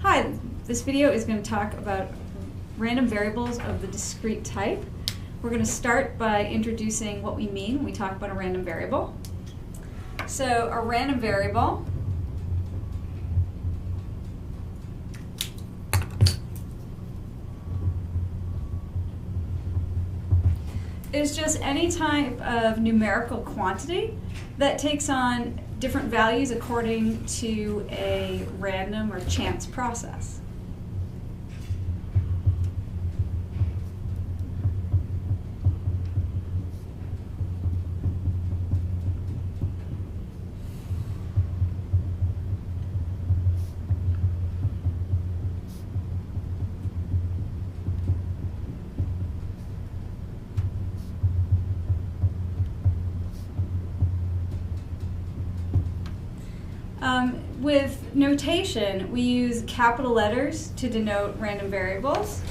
Hi, this video is going to talk about random variables of the discrete type. We're going to start by introducing what we mean when we talk about a random variable. So a random variable is just any type of numerical quantity that takes on different values according to a random or chance process. With notation, we use capital letters to denote random variables.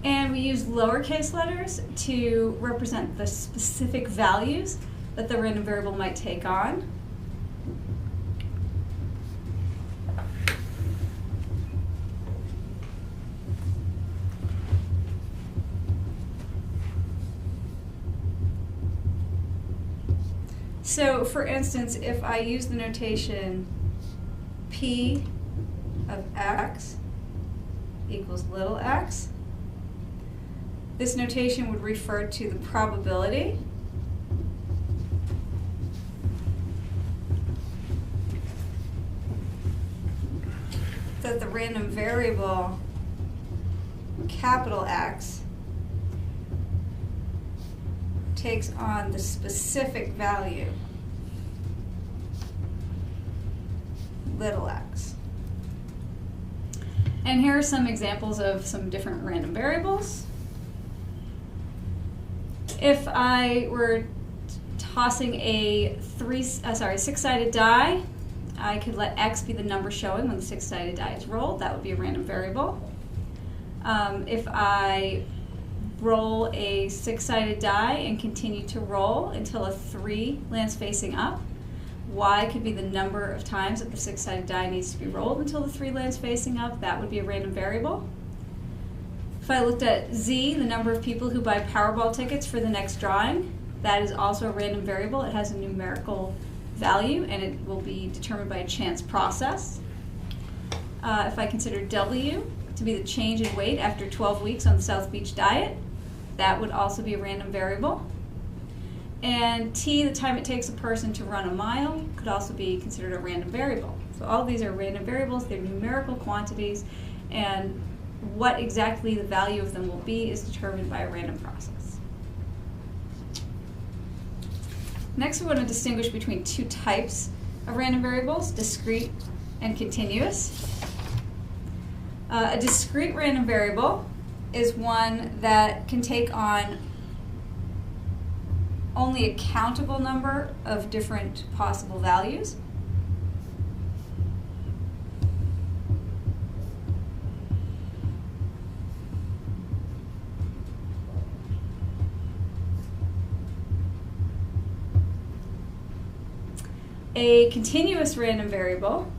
And we use lowercase letters to represent the specific values that the random variable might take on. So, for instance, if I use the notation P of x equals little x, this notation would refer to the probability that the random variable capital X takes on the specific value little x. And here are some examples of some different random variables. If I were tossing a six-sided die, I could let x be the number showing when the six-sided die is rolled. That would be a random variable. If I roll a six-sided die and continue to roll until a 3 lands facing up, y could be the number of times that the six-sided die needs to be rolled until the 3 lands facing up. That would be a random variable. If I looked at z, the number of people who buy Powerball tickets for the next drawing, that is also a random variable. It has a numerical value and it will be determined by a chance process. If I consider w to be the change in weight after 12 weeks on the South Beach diet, that would also be a random variable. And t, the time it takes a person to run a mile, could also be considered a random variable. So all of these are random variables. They're numerical quantities, and what exactly the value of them will be is determined by a random process. Next, we want to distinguish between two types of random variables, discrete and continuous. A discrete random variable is one that can take on only a countable number of different possible values. A continuous random variable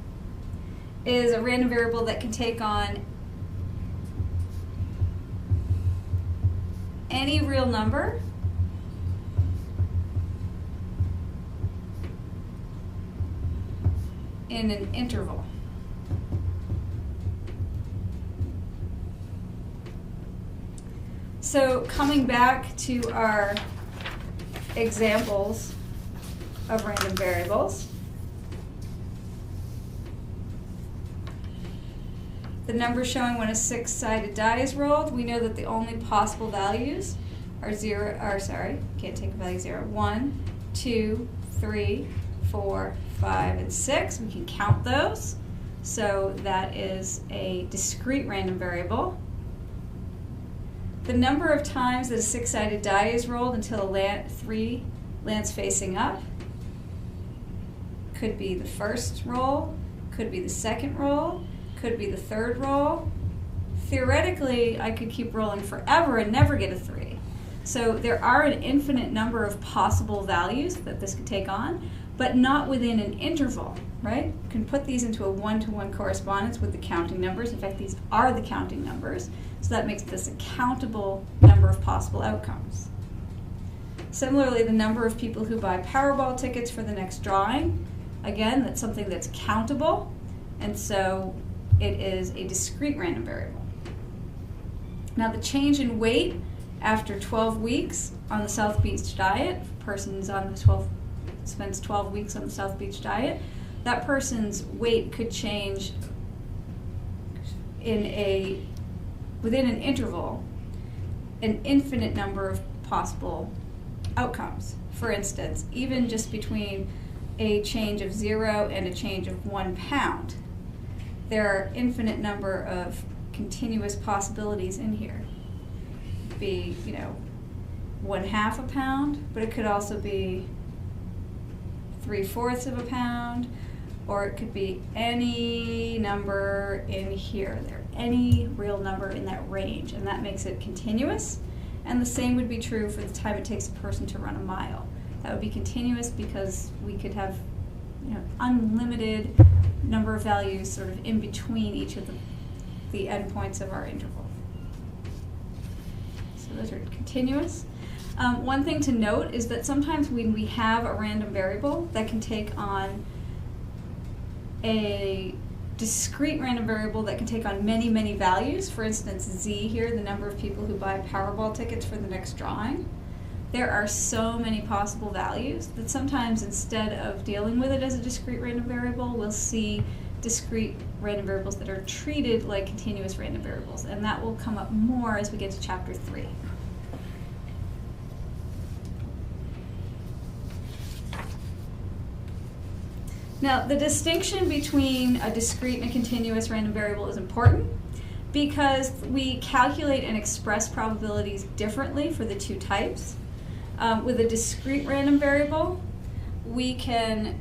is a random variable that can take on any real number in an interval. So coming back to our examples of random variables, the number showing when a six-sided die is rolled, we know that the only possible values are 1, 2, 3, 4, 5, and 6. We can count those. So that is a discrete random variable. The number of times that a six-sided die is rolled until 3 lands facing up could be the first roll, could be the second roll, could be the third roll. Theoretically, I could keep rolling forever and never get a 3. So there are an infinite number of possible values that this could take on, but not within an interval, right? You can put these into a one-to-one correspondence with the counting numbers. In fact, these are the counting numbers, so that makes this a countable number of possible outcomes. Similarly, the number of people who buy Powerball tickets for the next drawing, again, that's something that's countable, and so it is a discrete random variable. Now, the change in weight after 12 weeks on the South Beach diet, if a person spends 12 weeks on the South Beach diet, that person's weight could change within an interval, an infinite number of possible outcomes. For instance, even just between a change of 0 and a change of 1 pound, there are infinite number of continuous possibilities in here. It could be, 1/2 a pound, but it could also be 3/4 of a pound, or it could be any number in here, any real number in that range, and that makes it continuous. And the same would be true for the time it takes a person to run a mile. That would be continuous because we could have unlimited number of values sort of in between each of the endpoints of our interval. So those are continuous. One thing to note is that sometimes when we have a random variable that can take on a discrete random variable that can take on many, many values, for instance, Z here, the number of people who buy Powerball tickets for the next drawing, there are so many possible values that sometimes instead of dealing with it as a discrete random variable, we'll see discrete random variables that are treated like continuous random variables, and that will come up more as we get to chapter 3. Now, the distinction between a discrete and a continuous random variable is important because we calculate and express probabilities differently for the two types. With a discrete random variable, we can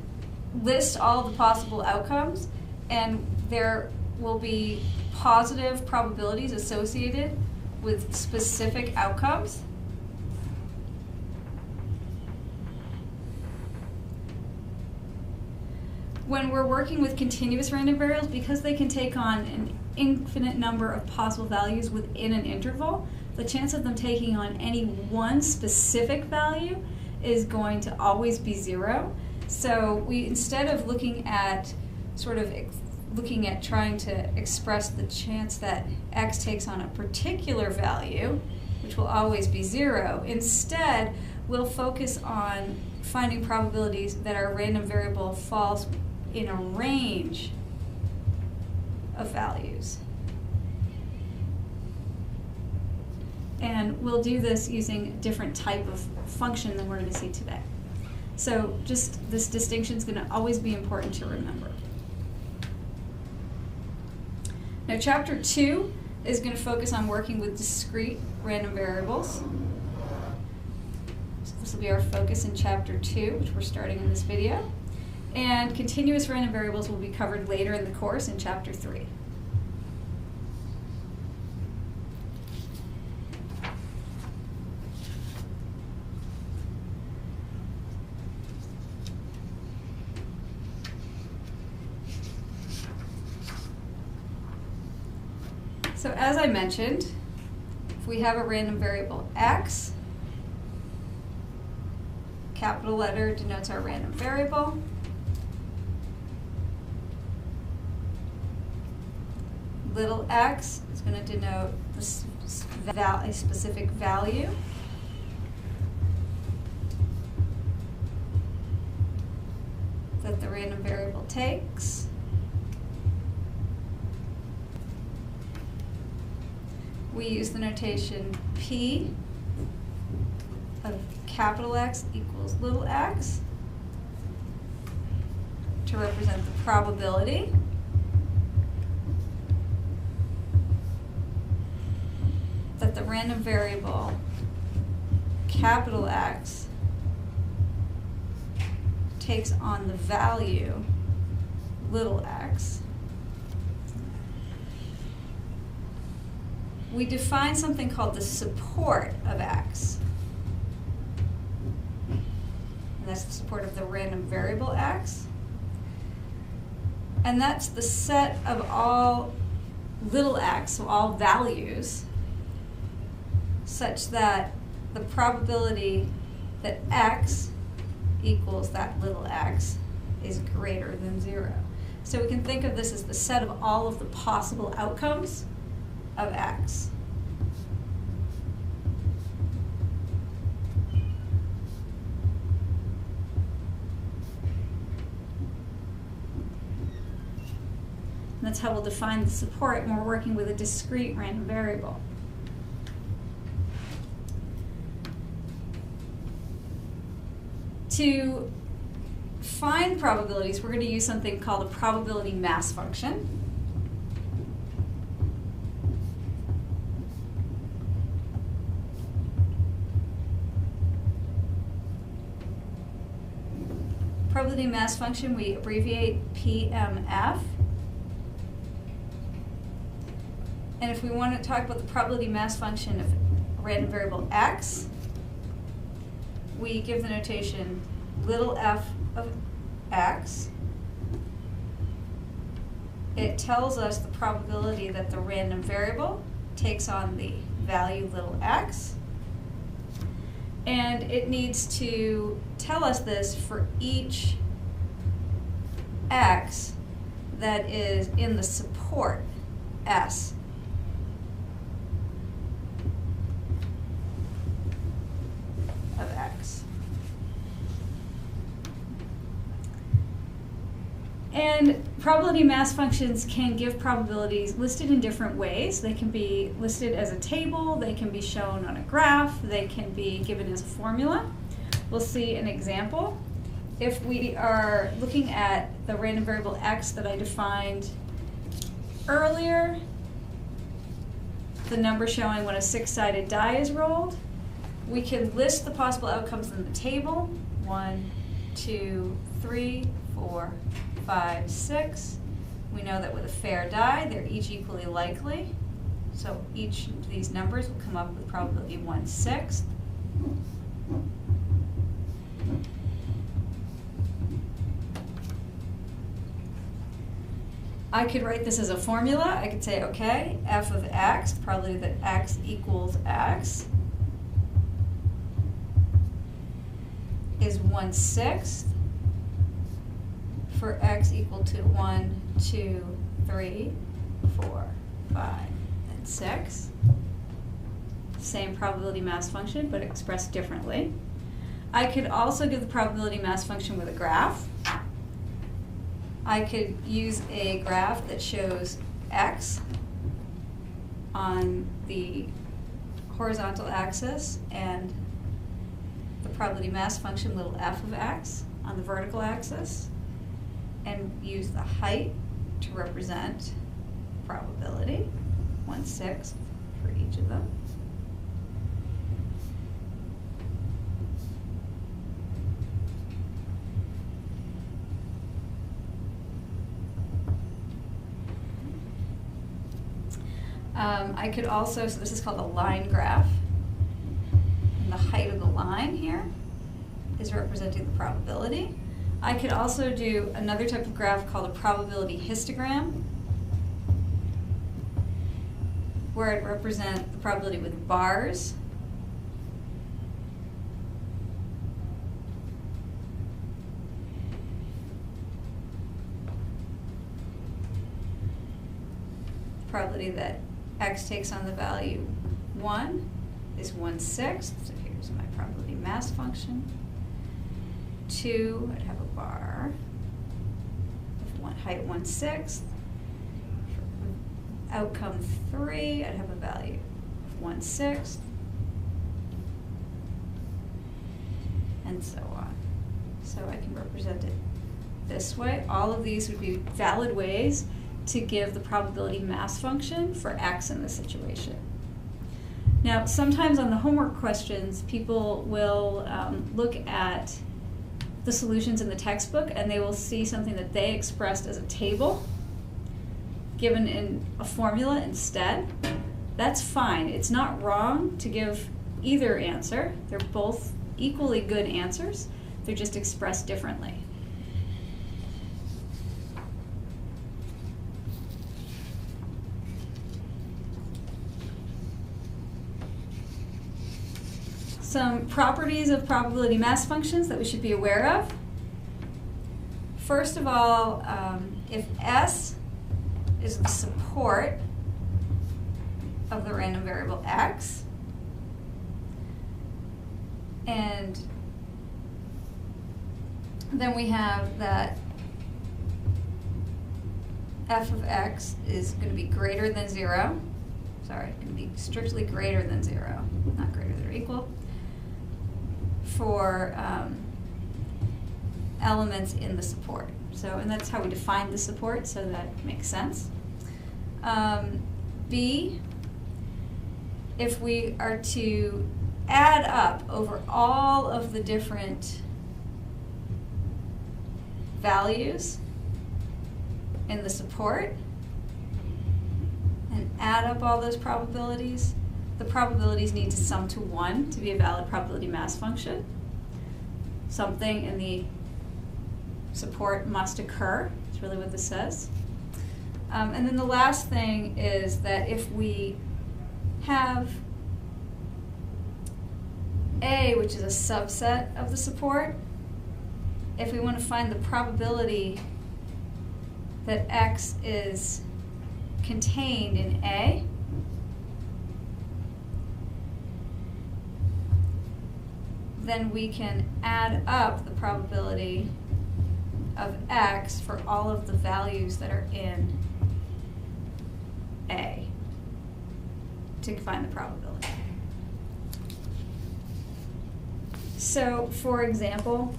list all the possible outcomes, and there will be positive probabilities associated with specific outcomes. When we're working with continuous random variables, because they can take on an infinite number of possible values within an interval, the chance of them taking on any one specific value is going to always be 0. So instead of looking at trying to express the chance that X takes on a particular value, which will always be 0, instead we'll focus on finding probabilities that our random variable falls in a range of values. And we'll do this using a different type of function than we're going to see today. So just this distinction is going to always be important to remember. Now, chapter 2 is going to focus on working with discrete random variables. So this will be our focus in chapter 2, which we're starting in this video. And continuous random variables will be covered later in the course in chapter 3. So as I mentioned, if we have a random variable X, capital letter denotes our random variable. Little x is going to denote a specific value. That the random variable takes. We use the notation P of capital X equals little x to represent the probability that the random variable capital X takes on the value little x. we define something called the support of x. And that's the support of the random variable x. And that's the set of all little x, so all values, such that the probability that x equals that little x is greater than 0. So we can think of this as the set of all of the possible outcomes of x. And that's how we'll define the support when we're working with a discrete random variable. To find probabilities, we're going to use something called a probability mass function. Probability mass function, we abbreviate PMF. And if we want to talk about the probability mass function of a random variable x, we give the notation little f of x. It tells us the probability that the random variable takes on the value little x. And it needs to tell us this for each x that is in the support S. Of x. And probability mass functions can give probabilities listed in different ways. They can be listed as a table, they can be shown on a graph, they can be given as a formula. We'll see an example. If we are looking at the random variable x that I defined earlier, the number showing when a 6-sided die is rolled, we can list the possible outcomes in the table. 1, 2, 3, 4, 5, 6. We know that with a fair die, they're each equally likely. So each of these numbers will come up with probability 1/6. I could write this as a formula. I could say, okay, f of x, probability that x equals x, is 1/6 for x equal to 1, 2, 3, 4, 5, and 6. Same probability mass function, but expressed differently. I could also give the probability mass function with a graph. I could use a graph that shows x on the horizontal axis and the probability mass function little f of x on the vertical axis, and use the height to represent probability, 1/6 for each of them. I could also, so this is called a line graph, and the height of the line here is representing the probability. I could also do another type of graph called a probability histogram, where I'd represent the probability with bars. The probability that x takes on the value 1 is 1/6, so here's my probability mass function. 2, I'd have a bar of height 1/6. For outcome 3, I'd have a value of 1/6, and so on. So I can represent it this way. All of these would be valid ways to give the probability mass function for x in this situation. Now, sometimes on the homework questions, people will look at the solutions in the textbook and they will see something that they expressed as a table given in a formula instead. That's fine. It's not wrong to give either answer. They're both equally good answers. They're just expressed differently. Some properties of probability mass functions that we should be aware of. First of all, if S is the support of the random variable x, and then we have that f of x is going to be greater than 0. Sorry, going to be strictly greater than 0, not greater than or equal, for elements in the support. So, and that's how we define the support, so that makes sense. B, if we are to add up over all of the different values in the support and add up all those probabilities, the probabilities need to sum to 1 to be a valid probability mass function. Something in the support must occur. That's really what this says. And then the last thing is that if we have A, which is a subset of the support, if we want to find the probability that X is contained in A, then we can add up the probability of X for all of the values that are in A to find the probability. So, for example,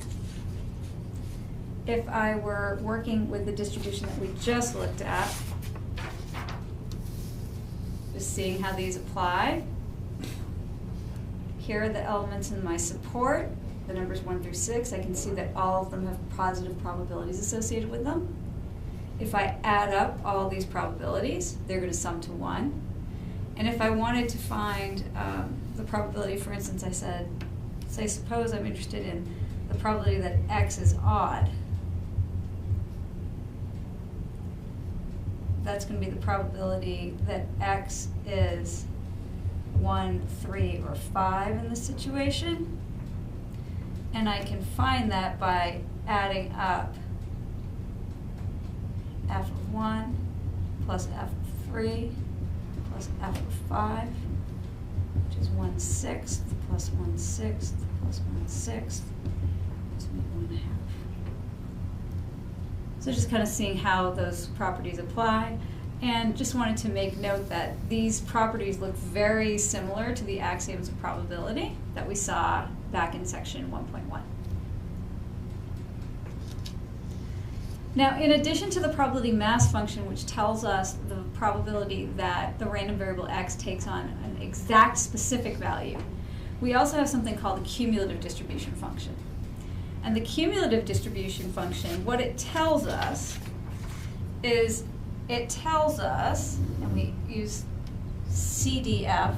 if I were working with the distribution that we just looked at, just seeing how these apply, here are the elements in my support, the numbers 1 through 6. I can see that all of them have positive probabilities associated with them. If I add up all these probabilities, they're going to sum to 1. And if I wanted to find the probability, for instance, I said, suppose I'm interested in the probability that X is odd. That's going to be the probability that X is 1, 3, or 5 in this situation. And I can find that by adding up f of 1 plus f of 3 plus f of 5, which is 1/6 plus 1/6 plus 1/6 plus 1/2. So just kind of seeing how those properties apply. And just wanted to make note that these properties look very similar to the axioms of probability that we saw back in section 1.1. Now, in addition to the probability mass function, which tells us the probability that the random variable x takes on an exact specific value, we also have something called the cumulative distribution function. And the cumulative distribution function, what it tells us is, it tells us, and we use CDF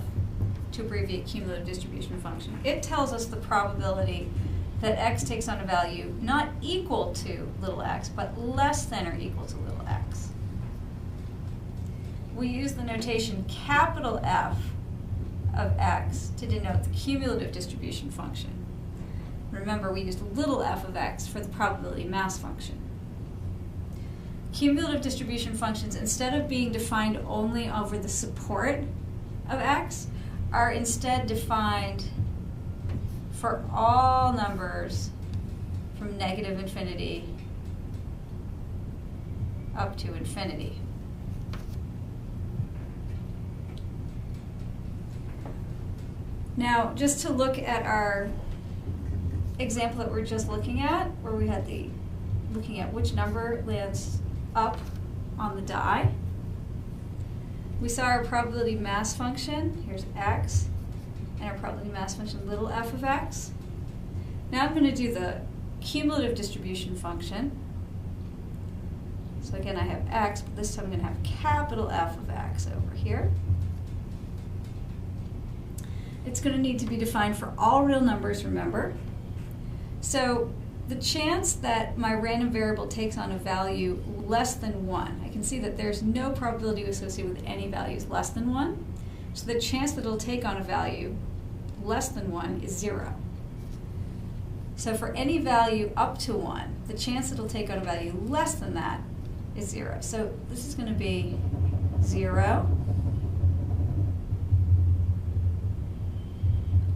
to abbreviate cumulative distribution function, it tells us the probability that x takes on a value not equal to little x, but less than or equal to little x. We use the notation capital F of x to denote the cumulative distribution function. Remember, we used little f of x for the probability mass function. Cumulative distribution functions, instead of being defined only over the support of x, are instead defined for all numbers from -infinity up to infinity. Now, just to look at our example that we're just looking at, where we had looking at which number lands up on the die. We saw our probability mass function, here's x, and our probability mass function little f of x. Now I'm going to do the cumulative distribution function. So again, I have x, but this time I'm going to have capital F of x over here. It's going to need to be defined for all real numbers, remember. So the chance that my random variable takes on a value less than 1, I can see that there's no probability associated with any values less than 1. So the chance that it'll take on a value less than 1 is 0. So for any value up to 1, the chance it'll take on a value less than that is 0. So this is going to be 0,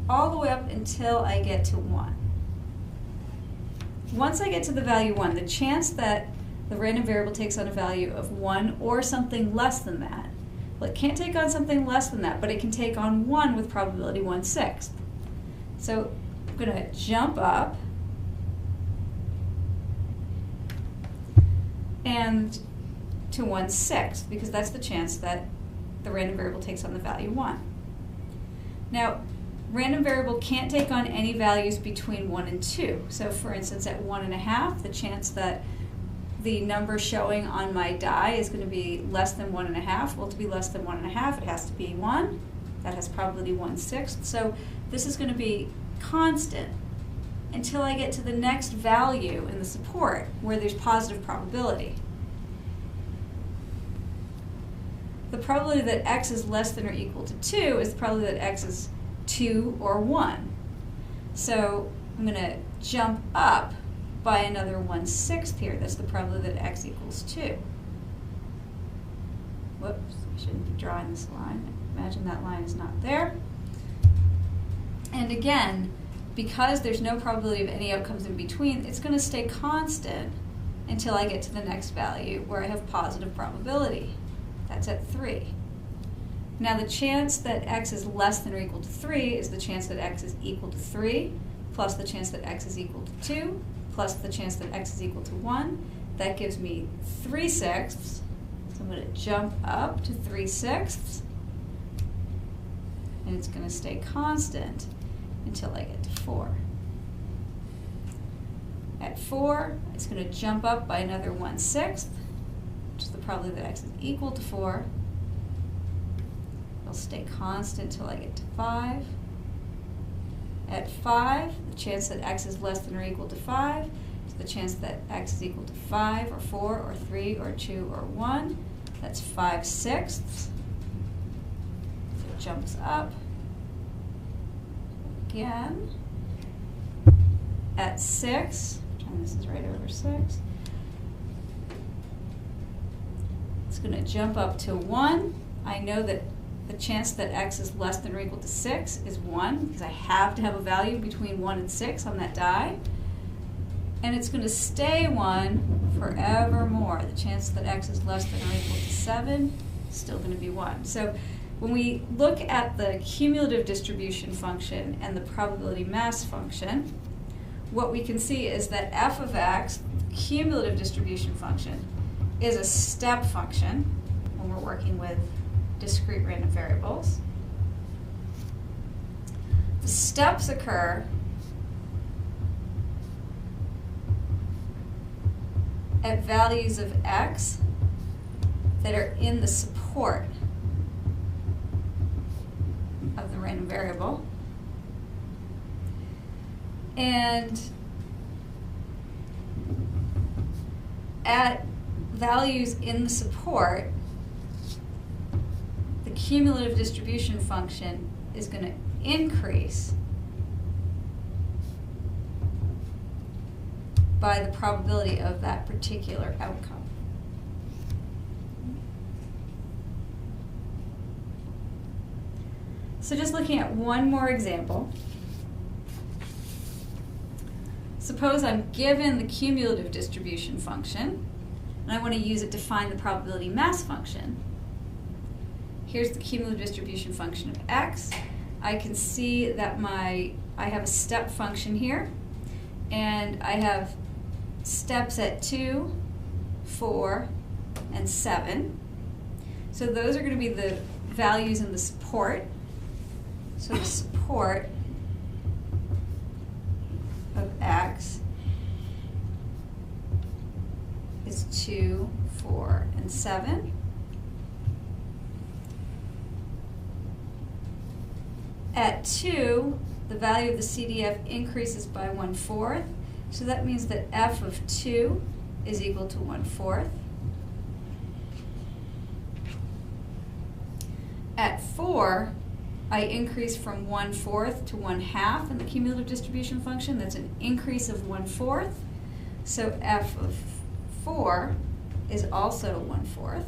all the way up until I get to 1. Once I get to the value 1, the chance that the random variable takes on a value of 1 or something less than that, well, it can't take on something less than that, but it can take on 1 with probability 1/6. So I'm going to jump up and to 1/6, because that's the chance that the random variable takes on the value 1. Now, random variable can't take on any values between 1 and 2. So for instance, at 1.5, the chance that the number showing on my die is going to be less than 1.5. Well, to be less than 1.5, it has to be 1. That has probability 1/6. So this is going to be constant until I get to the next value in the support where there's positive probability. The probability that x is less than or equal to 2 is the probability that x is 2 or 1. So I'm going to jump up by another 1/6 here. That's the probability that x equals 2. Whoops, I shouldn't be drawing this line. Imagine that line is not there. And again, because there's no probability of any outcomes in between, it's going to stay constant until I get to the next value where I have positive probability. That's at 3. Now the chance that x is less than or equal to 3 is the chance that x is equal to 3 plus the chance that x is equal to 2 plus the chance that x is equal to 1. That gives me 3/6. So I'm going to jump up to 3/6, and it's going to stay constant until I get to 4. At 4, it's going to jump up by another 1/6, which is the probability that x is equal to 4. It'll stay constant until I get to 5. At 5, the chance that x is less than or equal to 5 is the chance that x is equal to 5 or 4 or 3 or 2 or 1. That's 5/6. So it jumps up again. At 6, pretend this is right over 6, it's going to jump up to 1. I know that the chance that x is less than or equal to 6 is 1, because I have to have a value between 1 and 6 on that die. And it's going to stay 1 forevermore. The chance that x is less than or equal to 7 is still going to be 1. So when we look at the cumulative distribution function and the probability mass function, what we can see is that f of x, cumulative distribution function, is a step function when we're working with discrete random variables. The steps occur at values of x that are in the support of the random variable. And at values in the support, the cumulative distribution function is going to increase by the probability of that particular outcome. So just looking at one more example. Suppose I'm given the cumulative distribution function, and I want to use it to find the probability mass function. Here's the cumulative distribution function of x. I can see that I have a step function here, and I have steps at 2, 4, and 7. So those are going to be the values in the support. So the support of x is 2, 4, and 7. At 2, the value of the CDF increases by 1/4. So that means that f of 2 is equal to 1/4. At 4, I increase from 1/4 to 1/2 in the cumulative distribution function. That's an increase of 1/4. So f of 4 is also 1/4.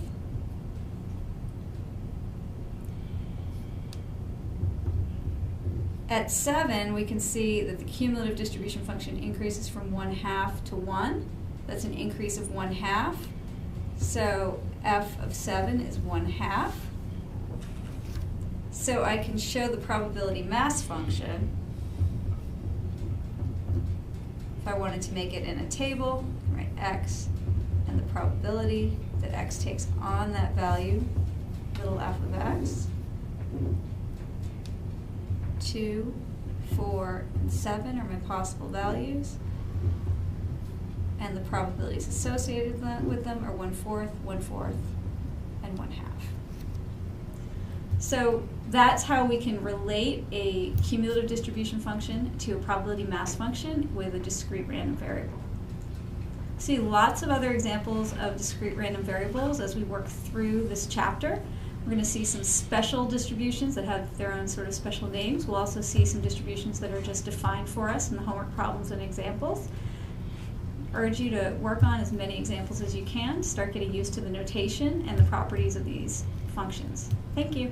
At 7, we can see that the cumulative distribution function increases from 1/2 to 1. That's an increase of 1/2. So f of 7 is 1/2. So I can show the probability mass function. If I wanted to make it in a table, write x and the probability that x takes on that value, little f of x. 2, 4, and 7 are my possible values. And the probabilities associated with them are 1/4, 1/4, and 1/2. So that's how we can relate a cumulative distribution function to a probability mass function with a discrete random variable. See lots of other examples of discrete random variables as we work through this chapter. We're going to see some special distributions that have their own sort of special names. We'll also see some distributions that are just defined for us in the homework problems and examples. Urge you to work on as many examples as you can, start getting used to the notation and the properties of these functions. Thank you.